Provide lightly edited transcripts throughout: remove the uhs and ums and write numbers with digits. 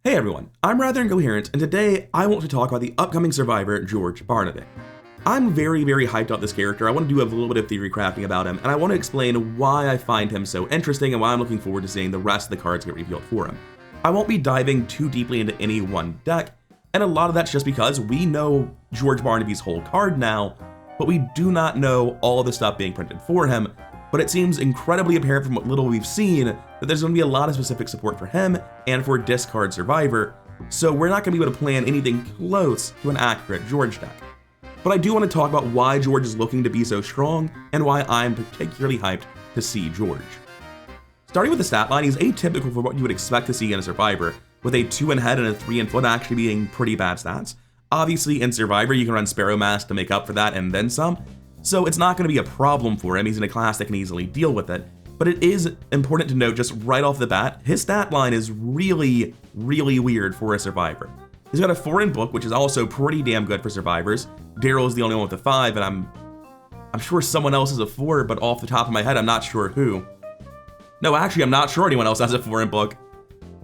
Hey everyone, I'm rather Incoherent, and today I want to talk about the upcoming survivor, George Barnaby. I'm very hyped about this character. I want to do a little bit of theory crafting about him, and I want to explain why I find him so interesting and why I'm looking forward to seeing the rest of the cards get revealed for him. I won't be diving too deeply into any one deck, and a lot of that's just because we know George Barnaby's whole card now, but we do not know all the stuff being printed for him. But it seems incredibly apparent from what little we've seen that there's going to be a lot of specific support for him and for Discard Survivor, so we're not going to be able to plan anything close to an accurate George deck. But I do want to talk about why George is looking to be so strong and why I'm particularly hyped to see George. Starting with the stat line, he's atypical for what you would expect to see in a Survivor, with a 2 in head and a 3 in foot actually being pretty bad stats. Obviously in Survivor you can run Sparrow Mask to make up for that and then some, so it's not going to be a problem for him. He's in a class that can easily deal with it. But it is important to note just right off the bat, his stat line is really weird for a Survivor. He's got a 4 in book, which is also pretty damn good for Survivors. Daryl is the only one with a 5, and I'm sure someone else has a 4, but off the top of my head, I'm not sure who. No, actually, I'm not sure anyone else has a 4 in book.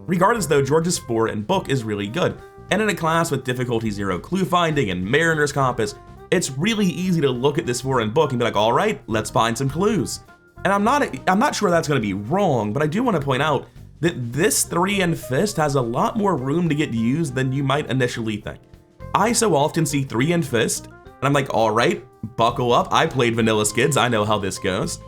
Regardless though, George's 4 in book is really good. And in a class with difficulty 0 clue finding and Mariner's Compass, it's really easy to look at this 4 in book and be like, all right, let's find some clues. And I'm not sure that's going to be wrong, but I do want to point out that this 3 in fist has a lot more room to get used than you might initially think. I so often see 3 in fist, and I'm like, all right, buckle up. I played Vanilla Skids. I know how this goes.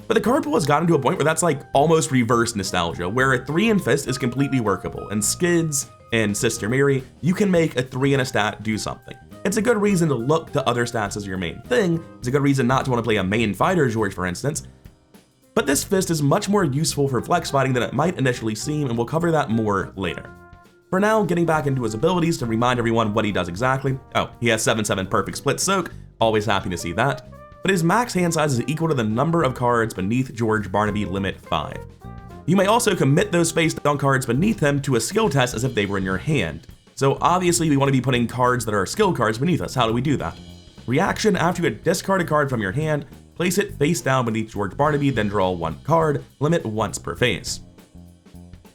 But the card pool has gotten to a point where that's like almost reverse nostalgia, where a 3 in fist is completely workable. And Skids and Sister Mary, you can make a 3 in a stat do something. It's a good reason to look to other stats as your main thing. It's a good reason not to want to play a main fighter George, for instance. But this fist is much more useful for flex fighting than it might initially seem, and we'll cover that more later. For now, getting back into his abilities to remind everyone what he does exactly. Oh, he has 7/7 perfect split soak, always happy to see that. But his max hand size is equal to the number of cards beneath George Barnaby limit 5. You may also commit those face-down cards beneath him to a skill test as if they were in your hand. So obviously we want to be putting cards that are skill cards beneath us. How do we do that? Reaction: after you discard a card from your hand, place it face down beneath George Barnaby, then draw 1 card, limit once per face.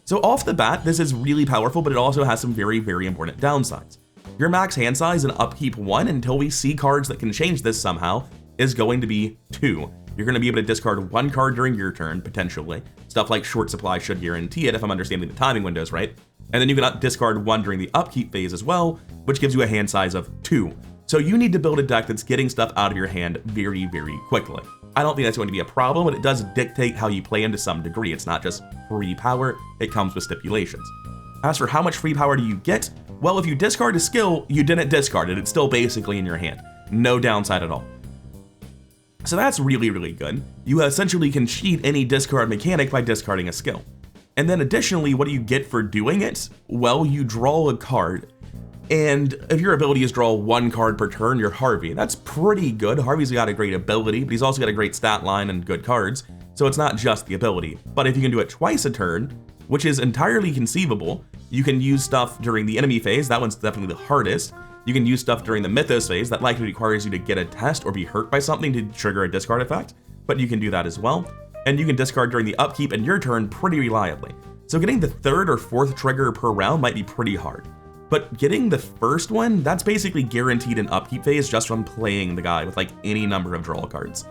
So off the bat, this is really powerful, but it also has some very important downsides. Your max hand size and upkeep 1, until we see cards that can change this somehow, is going to be 2. You're going to be able to discard 1 card during your turn, potentially. Stuff like Short Supply should guarantee it if I'm understanding the timing windows right. And then you can discard 1 during the upkeep phase as well, which gives you a hand size of 2. So you need to build a deck that's getting stuff out of your hand very quickly. I don't think that's going to be a problem, but it does dictate how you play him to some degree. It's not just free power, it comes with stipulations. As for how much free power do you get, well, if you discard a skill, you didn't discard it. It's still basically in your hand. No downside at all. So that's really good. You essentially can cheat any discard mechanic by discarding a skill. And then additionally, what do you get for doing it? Well, you draw a card. And if your ability is draw 1 card per turn, you're Harvey. That's pretty good. Harvey's got a great ability, but he's also got a great stat line and good cards. So it's not just the ability. But if you can do it twice a turn, which is entirely conceivable, you can use stuff during the enemy phase. That one's definitely the hardest. You can use stuff during the Mythos phase. That likely requires you to get a test or be hurt by something to trigger a discard effect, but you can do that as well. And you can discard during the upkeep and your turn pretty reliably. So getting the 3rd or 4th trigger per round might be pretty hard. But getting the first one, that's basically guaranteed in upkeep phase just from playing the guy with like any number of draw cards.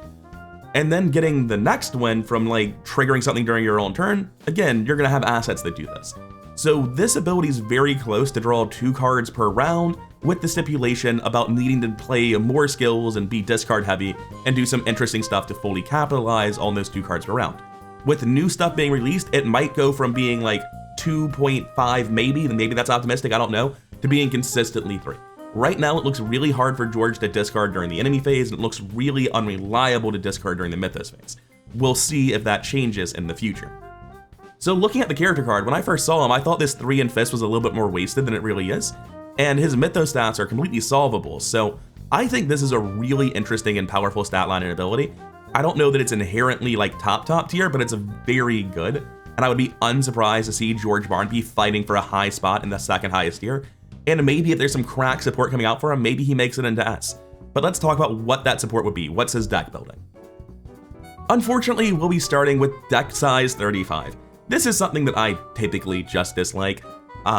And then getting the next one from like triggering something during your own turn, again, you're gonna have assets that do this. So this ability is very close to draw 2 cards per round, with the stipulation about needing to play more skills and be discard heavy and do some interesting stuff to fully capitalize on those 2 cards per round. With new stuff being released, it might go from being like 2.5 maybe, then maybe that's optimistic, I don't know, to being consistently 3. Right now it looks really hard for George to discard during the enemy phase, and it looks really unreliable to discard during the Mythos phase. We'll see if that changes in the future. So looking at the character card, when I first saw him, I thought this 3 in fist was a little bit more wasted than it really is, and his Mythos stats are completely solvable, so I think this is a really interesting and powerful stat line and ability. I don't know that it's inherently like top tier, but it's very good, and I would be unsurprised to see George Barnaby fighting for a high spot in the 2nd highest tier, and maybe if there's some crack support coming out for him, maybe he makes it into S. But let's talk about what that support would be. What's his deck building? Unfortunately, we'll be starting with deck size 35. This is something that I typically just dislike.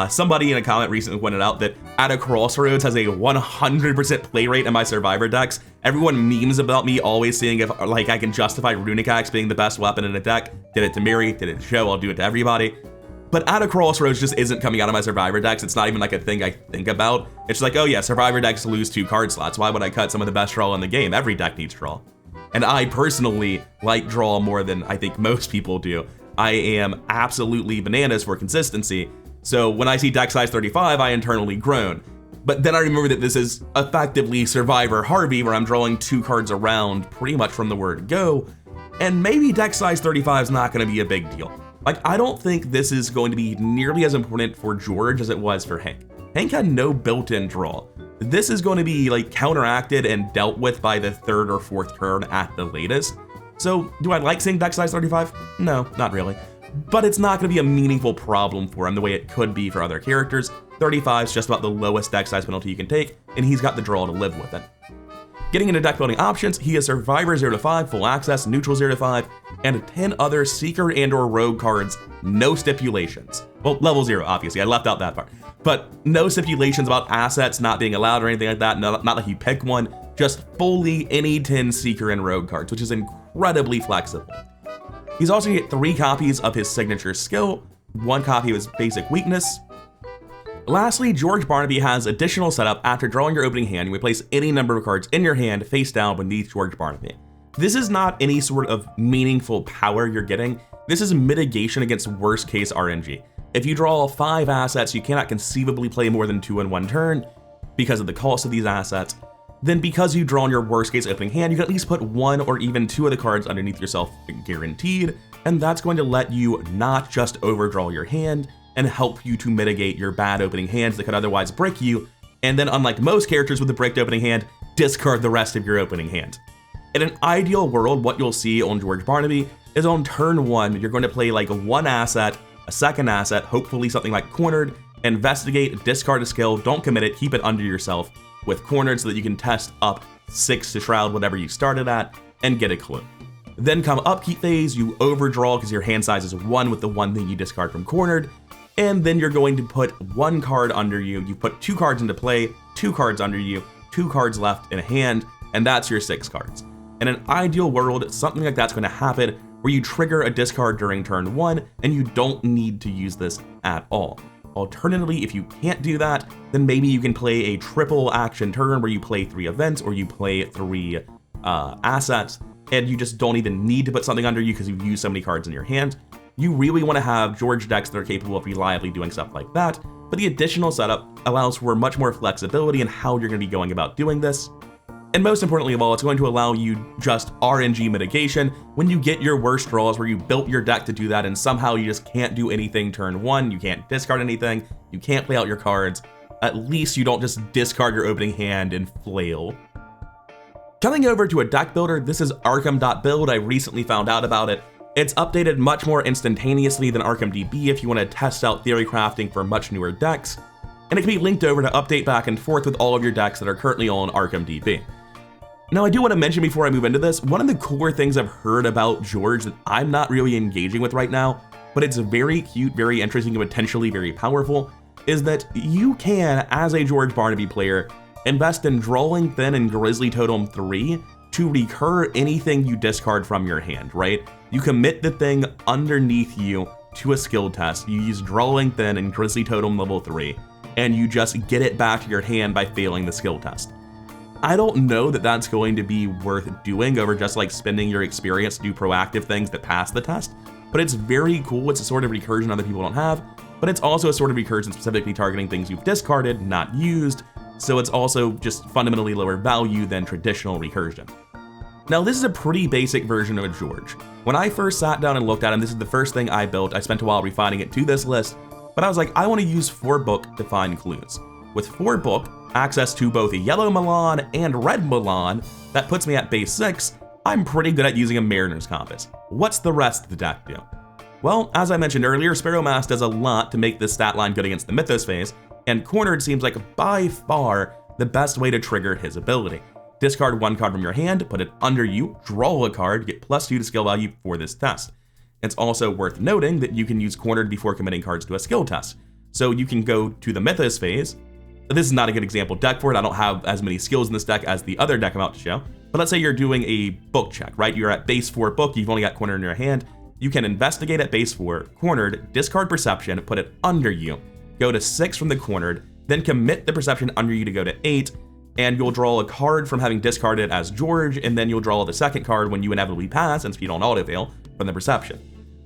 Somebody in a comment recently pointed out that At a Crossroads has a 100% play rate in my Survivor decks. Everyone memes about me always seeing if like I can justify Runic Axe being the best weapon in a deck. Did it to Miri, did it to Show, I'll do it to everybody. But At a Crossroads just isn't coming out of my Survivor decks. It's not even like a thing I think about. It's like, oh yeah, Survivor decks lose 2 card slots. Why would I cut some of the best draw in the game? Every deck needs draw. And I personally like draw more than I think most people do. I am absolutely bananas for consistency. So when I see deck size 35, I internally groan. But then I remember that this is effectively Survivor Harvey, where I'm drawing 2 cards around pretty much from the word go. And maybe deck size 35 is not going to be a big deal. Like, I don't think this is going to be nearly as important for George as it was for Hank. Hank had no built-in draw. This is going to be like counteracted and dealt with by the 3rd or 4th turn at the latest. So do I like seeing deck size 35? No, not really. But it's not going to be a meaningful problem for him the way it could be for other characters. 35 is just about the lowest deck size penalty you can take, and he's got the draw to live with it. Getting into deck building options, he has Survivor 0-5, Full Access, Neutral 0-5, and 10 other Seeker and or Rogue cards, no stipulations. Well, level 0, obviously, I left out that part. But no stipulations about assets not being allowed or anything like that, not like you pick one, just fully any 10 Seeker and Rogue cards, which is incredibly flexible. He's also going to get 3 copies of his signature skill, 1 copy of his basic weakness. Lastly, George Barnaby has additional setup. After drawing your opening hand, you may place any number of cards in your hand face down beneath George Barnaby. This is not any sort of meaningful power you're getting. This is mitigation against worst case RNG. If you draw 5 assets, you cannot conceivably play more than 2 in 1 turn because of the cost of these assets. Then because you've drawn your worst case opening hand, you can at least put 1 or even 2 of the cards underneath yourself guaranteed, and that's going to let you not just overdraw your hand and help you to mitigate your bad opening hands that could otherwise brick you, and then unlike most characters with a bricked opening hand, discard the rest of your opening hand. In an ideal world, what you'll see on George Barnaby is on turn 1, you're going to play like 1 asset, a 2nd asset, hopefully something like Cornered, investigate, discard a skill, don't commit it, keep it under yourself with Cornered so that you can test up 6 to shroud whatever you started at and get a clue. Then come upkeep phase, you overdraw because your hand size is 1 with the 1 thing you discard from Cornered, and then you're going to put 1 card under you. You put 2 cards into play, 2 cards under you, 2 cards left in a hand, and that's your 6 cards. In an ideal world, something like that's going to happen where you trigger a discard during turn 1 and you don't need to use this at all. Alternatively, if you can't do that, then maybe you can play a triple action turn where you play 3 events or you play 3 assets, and you just don't even need to put something under you because you've used so many cards in your hand. You really want to have George decks that are capable of reliably doing stuff like that, but the additional setup allows for much more flexibility in how you're going to be going about doing this. And most importantly of all, it's going to allow you just RNG mitigation when you get your worst draws where you built your deck to do that and somehow you just can't do anything turn 1, you can't discard anything, you can't play out your cards. At least you don't just discard your opening hand and flail. Coming over to a deck builder, this is Arkham.build. I recently found out about it. It's updated much more instantaneously than ArkhamDB if you want to test out theory crafting for much newer decks, and it can be linked over to update back and forth with all of your decks that are currently on ArkhamDB. Now, I do want to mention before I move into this, one of the cooler things I've heard about George that I'm not really engaging with right now, but it's very cute, very interesting, and potentially very powerful, is that you can, as a George Barnaby player, invest in Drawing Thin and Grizzly Totem 3 to recur anything you discard from your hand, right? You commit the thing underneath you to a skill test, you use Drawing Thin and Grizzly Totem level 3, and you just get it back to your hand by failing the skill test. I don't know that that's going to be worth doing over just like spending your experience to do proactive things that pass the test, but it's very cool. It's a sort of recursion other people don't have, but it's also a sort of recursion specifically targeting things you've discarded, not used, so it's also just fundamentally lower value than traditional recursion. Now, this is a pretty basic version of a George. When I first sat down and looked at him, this is the first thing I built. I spent a while refining it to this list, but I was like, I want to use 4-book to find clues. With 4-book, access to both a yellow Milan and red Milan, that puts me at base 6, I'm pretty good at using a Mariner's Compass. What's the rest of the deck do? Well, as I mentioned earlier, Sparrow Mask does a lot to make this stat line good against the Mythos phase, and Cornered seems like by far the best way to trigger his ability. Discard 1 card from your hand, put it under you, draw a card, get +2 to skill value for this test. It's also worth noting that you can use Cornered before committing cards to a skill test. So you can go to the Mythos phase. This is not a good example deck for it. I don't have as many skills in this deck as the other deck I'm about to show. But let's say you're doing a book check, right? You're at base 4 book, you've only got cornered in your hand. You can investigate at base 4, cornered, discard perception, put it under you, go to 6 from the cornered, then commit the perception under you to go to 8, and you'll draw a card from having discarded as George, and then you'll draw the second card when you inevitably pass and speed on autofail from the perception.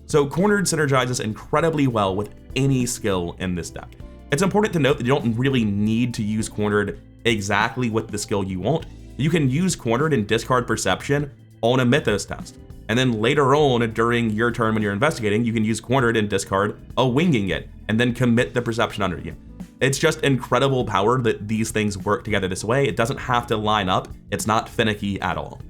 So cornered synergizes incredibly well with any skill in this deck. It's important to note that you don't really need to use cornered exactly with the skill you want. You can use cornered and discard perception on a Mythos test. And then later on, during your turn when you're investigating, you can use cornered and discard a winging it, and then commit the perception under you. It's just incredible power that these things work together this way. It doesn't have to line up. It's not finicky at all.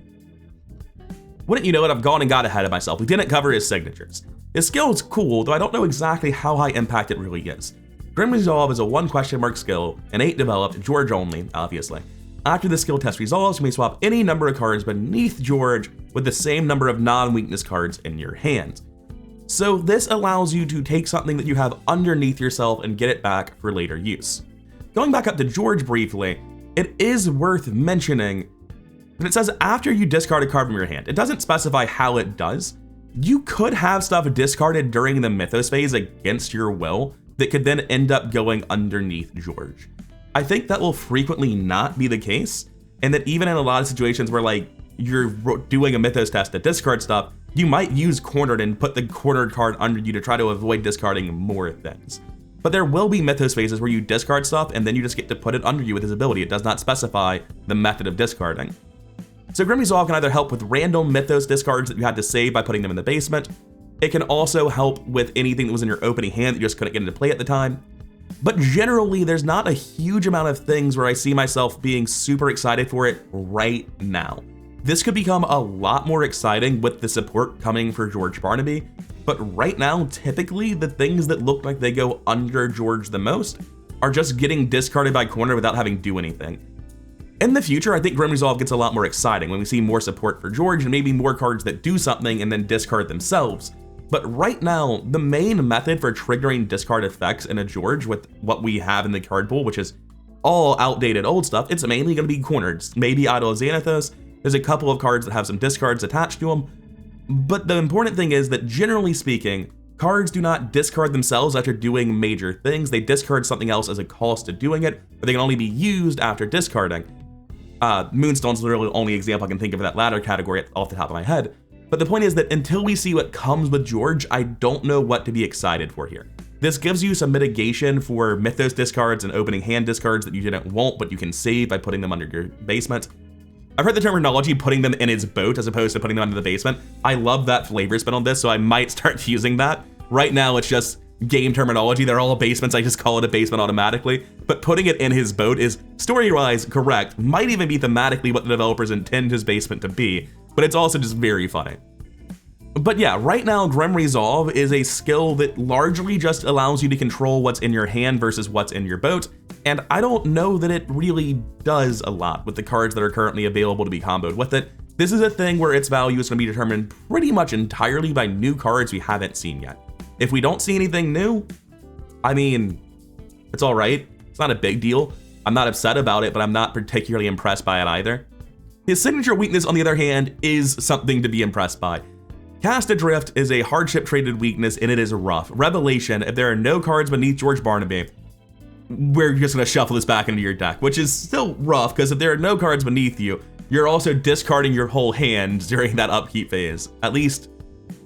Wouldn't you know it, I've gone and got ahead of myself. We didn't cover his signatures. His skill is cool, though I don't know exactly how high impact it really is. Grim Resolve is a 1 question mark skill, an 8 developed, George only, obviously. After the skill test resolves, you may swap any number of cards beneath George with the same number of non-weakness cards in your hand. So this allows you to take something that you have underneath yourself and get it back for later use. Going back up to George briefly, it is worth mentioning that it says after you discard a card from your hand. It doesn't specify how it does. You could have stuff discarded during the Mythos phase against your will that could then end up going underneath George. I think that will frequently not be the case, and that even in a lot of situations where like you're doing a Mythos test to discard stuff, you might use cornered and put the cornered card under you to try to avoid discarding more things. But there will be Mythos phases where you discard stuff and then you just get to put it under you with his ability. It does not specify the method of discarding. So Grim Resolve can either help with random Mythos discards that you had to save by putting them in the basement. It can also help with anything that was in your opening hand that you just couldn't get into play at the time. But generally, there's not a huge amount of things where I see myself being super excited for it right now. This could become a lot more exciting with the support coming for George Barnaby, but right now, typically the things that look like they go under George the most are just getting discarded by corner without having to do anything. In the future, I think Grim Resolve gets a lot more exciting when we see more support for George and maybe more cards that do something and then discard themselves. But right now, the main method for triggering discard effects in a George with what we have in the card pool, which is all outdated old stuff, it's mainly going to be cornered. Maybe Idol of Xanathos. There's a couple of cards that have some discards attached to them. But the important thing is that generally speaking, cards do not discard themselves after doing major things. They discard something else as a cost to doing it, but they can only be used after discarding. Moonstone's literally the only example I can think of in that latter category off the top of my head. But the point is that until we see what comes with George, I don't know what to be excited for here. This gives you some mitigation for Mythos discards and opening hand discards that you didn't want, but you can save by putting them under your basement. I've heard the terminology putting them in his boat as opposed to putting them under the basement. I love that flavor spin on this, so I might start using that. Right now, it's just game terminology. They're all basements. I just call it a basement automatically. But putting it in his boat is story-wise correct, might even be thematically what the developers intend his basement to be, but it's also just very funny. But yeah, right now, Grim Resolve is a skill that largely just allows you to control what's in your hand versus what's in your boat, and I don't know that it really does a lot with the cards that are currently available to be comboed with it. This is a thing where its value is going to be determined pretty much entirely by new cards we haven't seen yet. If we don't see anything new, I mean, it's all right. It's not a big deal. I'm not upset about it, but I'm not particularly impressed by it either. His signature weakness, on the other hand, is something to be impressed by. Cast Adrift is a hardship traded weakness, and it is rough. Revelation, if there are no cards beneath George Barnaby, we're just going to shuffle this back into your deck, which is still rough, because if there are no cards beneath you, you're also discarding your whole hand during that upkeep phase, at least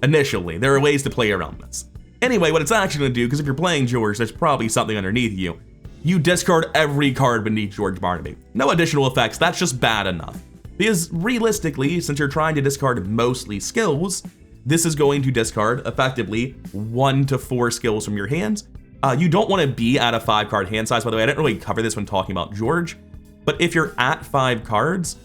initially. There are ways to play around this. Anyway, what it's actually going to do, because if you're playing George, there's probably something underneath you. You discard every card beneath George Barnaby. No additional effects, that's just bad enough. Because realistically, since you're trying to discard mostly skills, this is going to discard, effectively, 1 to 4 skills from your hands. You don't want to be at a 5-card hand size, by the way. I didn't really cover this when talking about George, but if you're at 5 cards,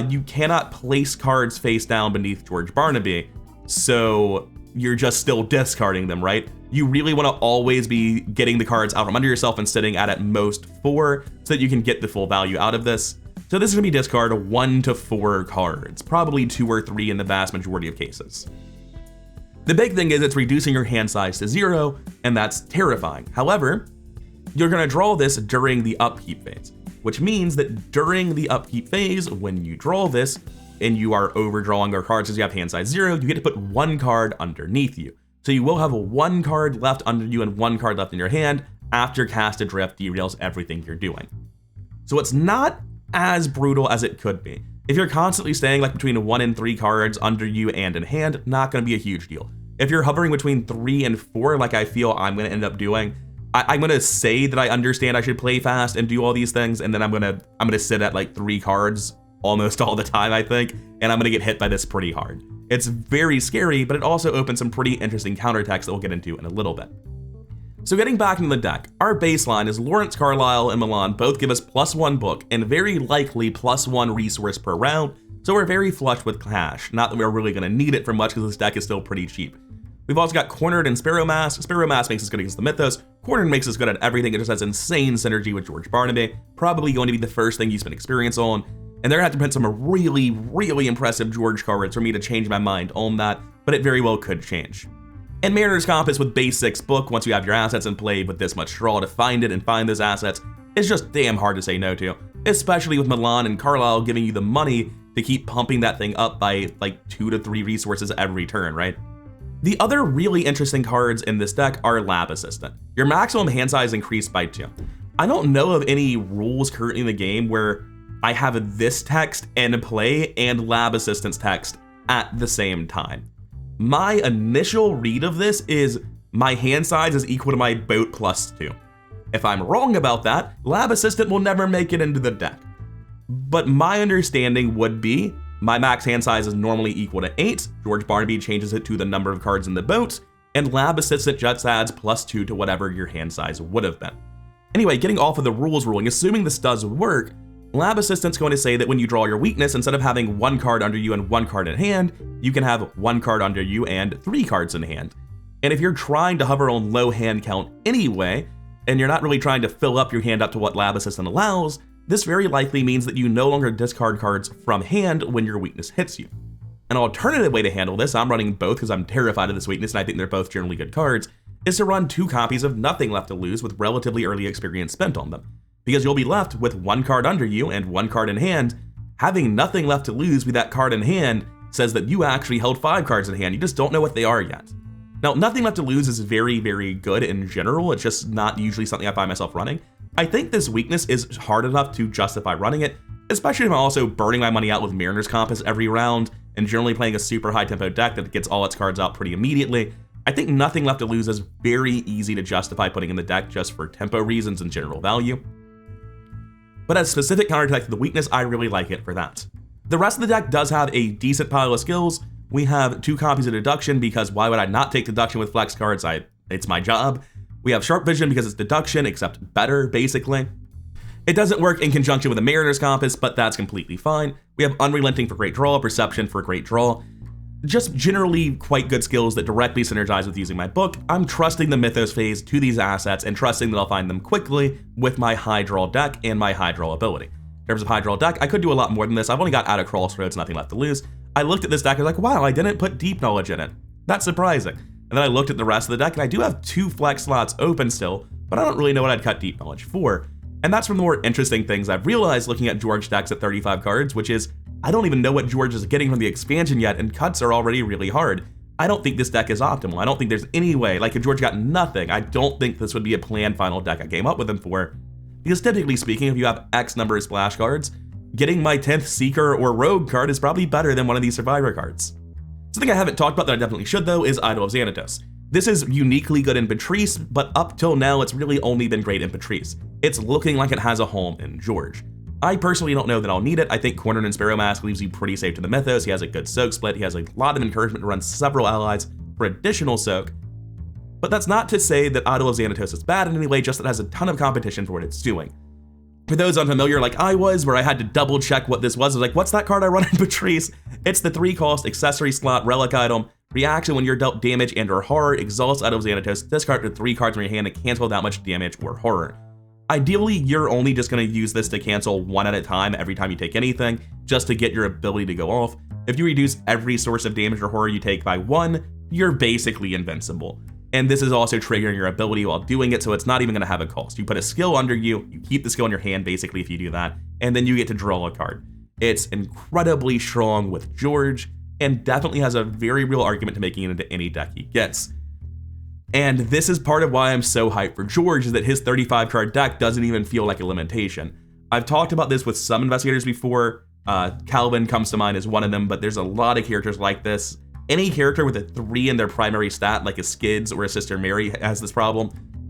you cannot place cards face down beneath George Barnaby, so you're just still discarding them, right? You really want to always be getting the cards out from under yourself and sitting at most 4 so that you can get the full value out of this. So this is going to be discard 1 to 4 cards, probably 2 or 3 in the vast majority of cases. The big thing is it's reducing your hand size to 0, and that's terrifying. However, you're going to draw this during the upkeep phase, which means that during the upkeep phase, when you draw this and you are overdrawing your cards as you have hand size 0, you get to put 1 card underneath you. So you will have 1 card left under you and 1 card left in your hand after Cast Adrift derails everything you're doing. So it's not as brutal as it could be. If you're constantly staying like between 1 and 3 cards under you and in hand, not going to be a huge deal. If you're hovering between 3 and 4, like I feel I'm going to end up doing, I'm going to say that I understand I should play fast and do all these things, and then I'm going to sit at like 3 cards almost all the time, I think, and I'm going to get hit by this pretty hard. It's very scary, but it also opens some pretty interesting countertexts that we'll get into in a little bit. So getting back into the deck, our baseline is Lawrence, Carlisle, and Milan both give us +1 book and very likely +1 resource per round, so we're very flush with cash. Not that we're really going to need it for much because this deck is still pretty cheap. We've also got Cornered and Sparrow Mask. Sparrow Mask makes us good against the Mythos. Cornered makes us good at everything. It just has insane synergy with George Barnaby. Probably going to be the first thing you spend experience on. And they're going to have to print some really, really impressive George cards for me to change my mind on that, but it very well could change. And Mariner's Compass with base 6 book, once you have your assets in play with this much draw to find it and find those assets, is just damn hard to say no to, especially with Milan and Carlisle giving you the money to keep pumping that thing up by like 2 to 3 resources every turn, right? The other really interesting cards in this deck are Lab Assistant. Your maximum hand size increased by 2. I don't know of any rules currently in the game where I have this text in play and Lab Assistant's text at the same time. My initial read of this is my hand size is equal to my boat +2. If I'm wrong about that, Lab Assistant will never make it into the deck. But my understanding would be my max hand size is normally equal to 8, George Barnaby changes it to the number of cards in the boat, and Lab Assistant just adds +2 to whatever your hand size would have been. Anyway, getting off of the rules ruling, assuming this does work, Lab Assistant's going to say that when you draw your weakness, instead of having 1 card under you and 1 card in hand, you can have 1 card under you and 3 cards in hand. And if you're trying to hover on low hand count anyway, and you're not really trying to fill up your hand up to what Lab Assistant allows, this very likely means that you no longer discard cards from hand when your weakness hits you. An alternative way to handle this, I'm running both because I'm terrified of this weakness and I think they're both generally good cards, is to run 2 copies of Nothing Left to Lose with relatively early experience spent on them. Because you'll be left with 1 card under you and 1 card in hand. Having nothing left to lose with that card in hand says that you actually held 5 cards in hand, you just don't know what they are yet. Now, Nothing Left to Lose is very, very good in general, it's just not usually something I find myself running. I think this weakness is hard enough to justify running it, especially if I'm also burning my money out with Mariner's Compass every round, and generally playing a super high tempo deck that gets all its cards out pretty immediately. I think Nothing Left to Lose is very easy to justify putting in the deck just for tempo reasons and general value. But as specific countertext to the weakness, I really like it for that. The rest of the deck does have a decent pile of skills. We have 2 copies of Deduction because why would I not take Deduction with flex cards? It's my job. We have Sharp Vision because it's Deduction, except better, basically. It doesn't work in conjunction with a Mariner's Compass, but that's completely fine. We have Unrelenting for Great Draw, Perception for Great Draw. Just generally quite good skills that directly synergize with using my book. I'm trusting the Mythos phase to these assets and trusting that I'll find them quickly with my high draw deck and my high draw ability. In terms of high draw deck, I could do a lot more than this. I've only got out of Crossroads, Nothing Left to Lose. I looked at this deck, I was like, wow, I didn't put Deep Knowledge in it. That's surprising. And then I looked at the rest of the deck, and I do have 2 flex slots open still, but I don't really know what I'd cut Deep Knowledge for. And that's from the more interesting things I've realized looking at George decks at 35 cards, which is, I don't even know what George is getting from the expansion yet, and cuts are already really hard. I don't think this deck is optimal. I don't think there's any way, like if George got nothing, I don't think this would be a planned final deck I came up with him for. Because typically speaking, if you have X number of splash cards, getting my 10th Seeker or Rogue card is probably better than one of these Survivor cards. Something I haven't talked about that I definitely should though is Idol of Xanatos. This is uniquely good in Patrice, but up till now it's really only been great in Patrice. It's looking like it has a home in George. I personally don't know that I'll need it. I think Cornered and Sparrow Mask leaves you pretty safe to the Mythos. He has a good soak split. He has a lot of encouragement to run several allies for additional soak. But that's not to say that Idol of Xanatos is bad in any way, just that it has a ton of competition for what it's doing. For those unfamiliar like I was, where I had to double check what this was, I was like, what's that card I run in Patrice? It's the 3-cost accessory slot relic item. Reaction when you're dealt damage and or horror, exhausts Idol of Xanatos, discard to 3 cards from your hand and cancel that much damage or horror. Ideally, you're only just going to use this to cancel 1 at a time every time you take anything, just to get your ability to go off. If you reduce every source of damage or horror you take by 1, you're basically invincible. and this is also triggering your ability while doing it, so it's not even going to have a cost. You put a skill under you, you keep the skill in your hand basically if you do that, and then you get to draw a card. It's incredibly strong with George, and definitely has a very real argument to making it into any deck he gets. And this is part of why I'm so hyped for George, is that his 35 card deck doesn't even feel like a limitation. I've talked about this with some investigators before. Calvin comes to mind as one of them, but there's a lot of characters like this. Any character with a 3 in their primary stat, like a Skids or a Sister Mary has this problem.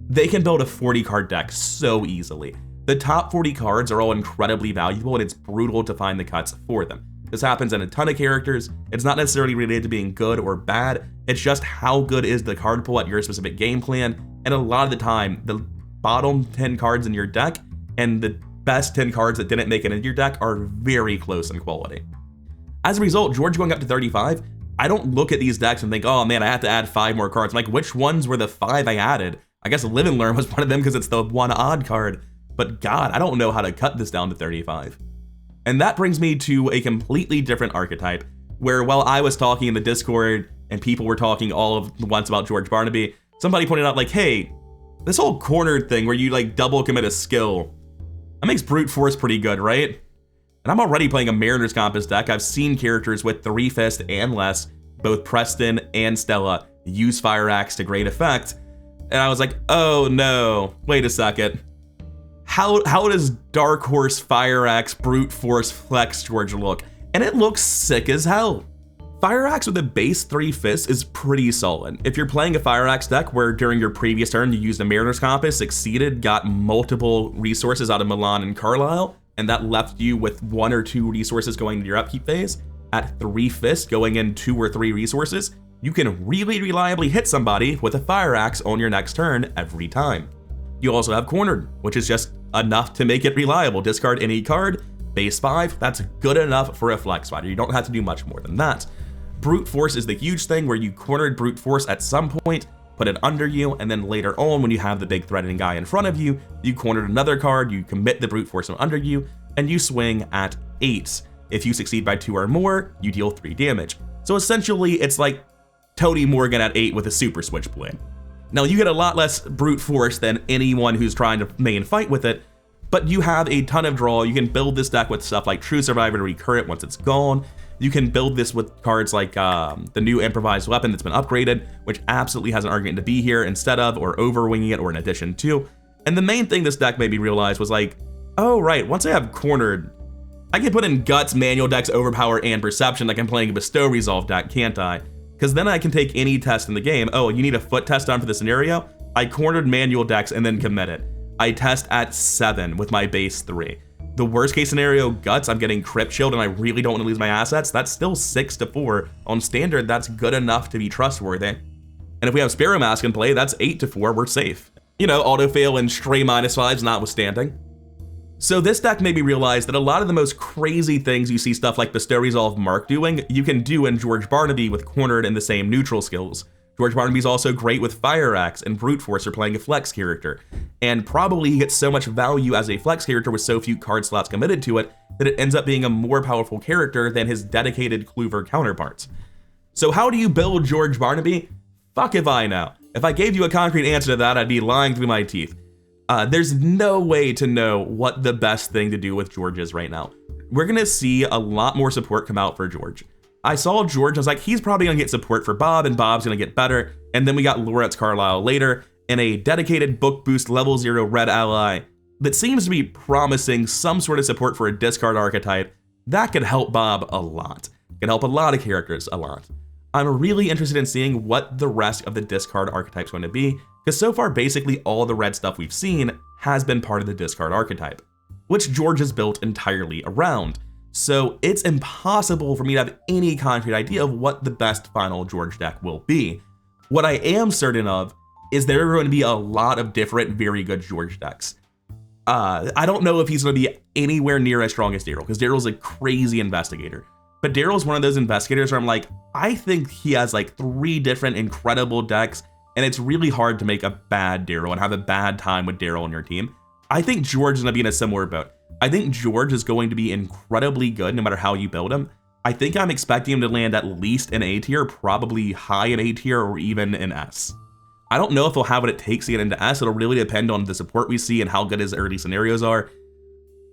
They can build a 40 card deck so easily. The top 40 cards are all incredibly valuable, and it's brutal to find the cuts for them. This happens in a ton of characters. It's not necessarily related to being good or bad. It's just how good is the card pool at your specific game plan. And a lot of the time, the bottom 10 cards in your deck and the best 10 cards that didn't make it into your deck are very close in quality. As a result, George going up to 35, I don't look at these decks and think, oh man, I have to add 5 more cards. I'm like, which ones were the 5 I added? I guess Live and Learn was one of them because it's the one odd card. But God, I don't know how to cut this down to 35. And that brings me to a completely different archetype, where while I was talking in the Discord and people were talking all of the once about George Barnaby, somebody pointed out like, hey, this whole cornered thing where you like double commit a skill, that makes brute force pretty good, right? And I'm already playing a Mariner's Compass deck. I've seen characters with 3 Fist and less, both Preston and Stella, use Fire Axe to great effect. And I was like, oh no, wait a second. How does Dark Horse Fire Axe Brute Force Flex George look? And it looks sick as hell. Fire Axe with a base 3 Fists is pretty solid. If you're playing a Fire Axe deck where during your previous turn you used a Mariner's Compass, succeeded, got multiple resources out of Milan and Carlisle, and that left you with 1 or 2 resources going into your upkeep phase, at 3 Fists going in 2 or 3 resources, you can really reliably hit somebody with a Fire Axe on your next turn every time. You also have Cornered, which is just enough to make it reliable. Discard any card, base 5, that's good enough for a flex fighter. You don't have to do much more than that. Brute Force is the huge thing where you cornered Brute Force at some point, put it under you, and then later on when you have the big threatening guy in front of you, you cornered another card, you commit the Brute Force under you, and you swing at 8. If you succeed by 2 or more, you deal 3 damage. So essentially, it's like Tony Morgan at 8 with a super switchblade. Now you get a lot less brute force than anyone who's trying to main fight with it, but you have a ton of draw. You can build this deck with stuff like True Survivor to recur it once it's gone. You can build this with cards like the new improvised weapon that's been upgraded, which absolutely has an argument to be here instead of or overwinging it or in addition to. And the main thing this deck made me realize was like, oh right, once I have Cornered, I can put in Guts, Manual Decks, Overpower, and Perception like I'm playing a Bestow Resolve deck, can't I? Because then I can take any test in the game. Oh, you need a foot test done for the scenario? I Cornered Manual Decks and then commit it. I test at 7 with my base 3. The worst case scenario, Guts, I'm getting Crypt Shield and I really don't want to lose my assets. That's still 6-4. On standard, that's good enough to be trustworthy. And if we have Sparrow Mask in play, that's 8-4, we're safe. You know, auto fail and stray -5s notwithstanding. So this deck made me realize that a lot of the most crazy things you see stuff like Bestow Resolve Mark doing, you can do in George Barnaby with Cornered and the same neutral skills. George Barnaby's also great with Fire Axe and Brute Force for playing a flex character, and probably he gets so much value as a flex character with so few card slots committed to it that it ends up being a more powerful character than his dedicated Clover counterparts. So how do you build George Barnaby? Fuck if I know. If I gave you a concrete answer to that, I'd be lying through my teeth. There's no way to know what the best thing to do with George is right now. We're gonna see a lot more support come out for George. I saw George, I was like, he's probably gonna get support for Bob and Bob's gonna get better. And then we got Loretz Carlisle later in a dedicated book boost level 0 red ally that seems to be promising some sort of support for a discard archetype. That could help Bob a lot. Can help a lot of characters a lot. I'm really interested in seeing what the rest of the discard archetype is going to be, because so far basically all the red stuff we've seen has been part of the discard archetype, which George is built entirely around. So it's impossible for me to have any concrete idea of what the best final George deck will be. What I am certain of is there are going to be a lot of different very good George decks. I don't know if he's going to be anywhere near as strong as Daryl, because Daryl's a crazy investigator. But Daryl's one of those investigators where I'm like, I think he has like 3 different incredible decks, and it's really hard to make a bad Daryl and have a bad time with Daryl on your team. I think George is going to be in a similar boat. I think George is going to be incredibly good no matter how you build him. I think I'm expecting him to land at least in A tier, probably high in A tier or even in S. I don't know if he'll have what it takes to get into S. It'll really depend on the support we see and how good his early scenarios are,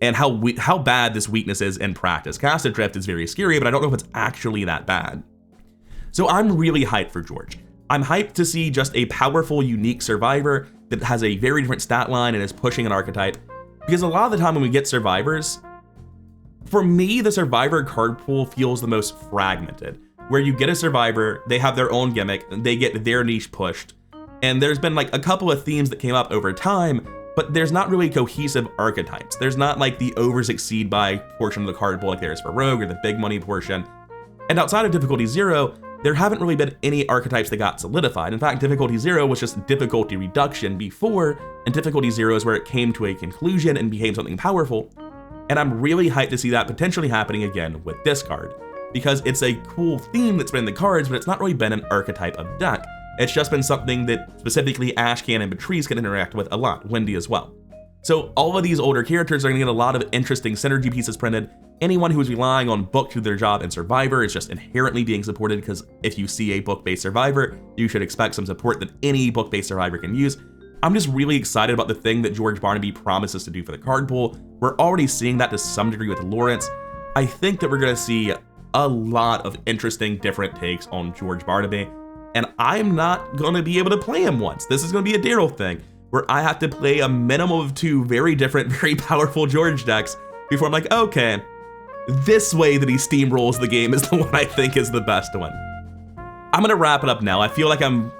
and how bad this weakness is in practice. Cast Adrift is very scary, but I don't know if it's actually that bad. So I'm really hyped for George. I'm hyped to see just a powerful, unique survivor that has a very different stat line and is pushing an archetype. Because a lot of the time when we get survivors, for me, the survivor card pool feels the most fragmented, where you get a survivor, they have their own gimmick, they get their niche pushed. And there's been like a couple of themes that came up over time, but there's not really cohesive archetypes. There's not like the over succeed by portion of the card pool like there is for Rogue or the big money portion. And outside of difficulty 0, there haven't really been any archetypes that got solidified. In fact, difficulty 0 was just difficulty reduction before, and difficulty 0 is where it came to a conclusion and became something powerful. And I'm really hyped to see that potentially happening again with Discard, because it's a cool theme that's been in the cards, but it's not really been an archetype of deck. It's just been something that specifically Ashcan and Patrice can interact with a lot, Wendy as well. So all of these older characters are going to get a lot of interesting synergy pieces printed. Anyone who is relying on book to do their job in Survivor is just inherently being supported, because if you see a book-based Survivor, you should expect some support that any book-based Survivor can use. I'm just really excited about the thing that George Barnaby promises to do for the card pool. We're already seeing that to some degree with Lawrence. I think that we're going to see a lot of interesting different takes on George Barnaby, and I'm not going to be able to play him once. This is going to be a Daryl thing, where I have to play a minimum of 2 very different, very powerful George decks before I'm like, okay, this way that he steamrolls the game is the one I think is the best one. I'm gonna wrap it up now. I feel like I'm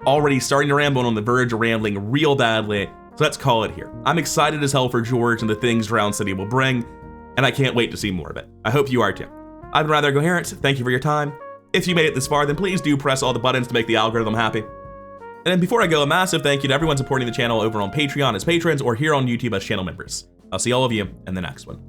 already starting to ramble and on the verge of rambling real badly, so let's call it here. I'm excited as hell for George and the things Drowned City will bring, and I can't wait to see more of it. I hope you are too. I've been rather Incoherent. Thank you for your time. If you made it this far, then please do press all the buttons to make the algorithm happy. And then before I go, a massive thank you to everyone supporting the channel over on Patreon as patrons or here on YouTube as channel members. I'll see all of you in the next one.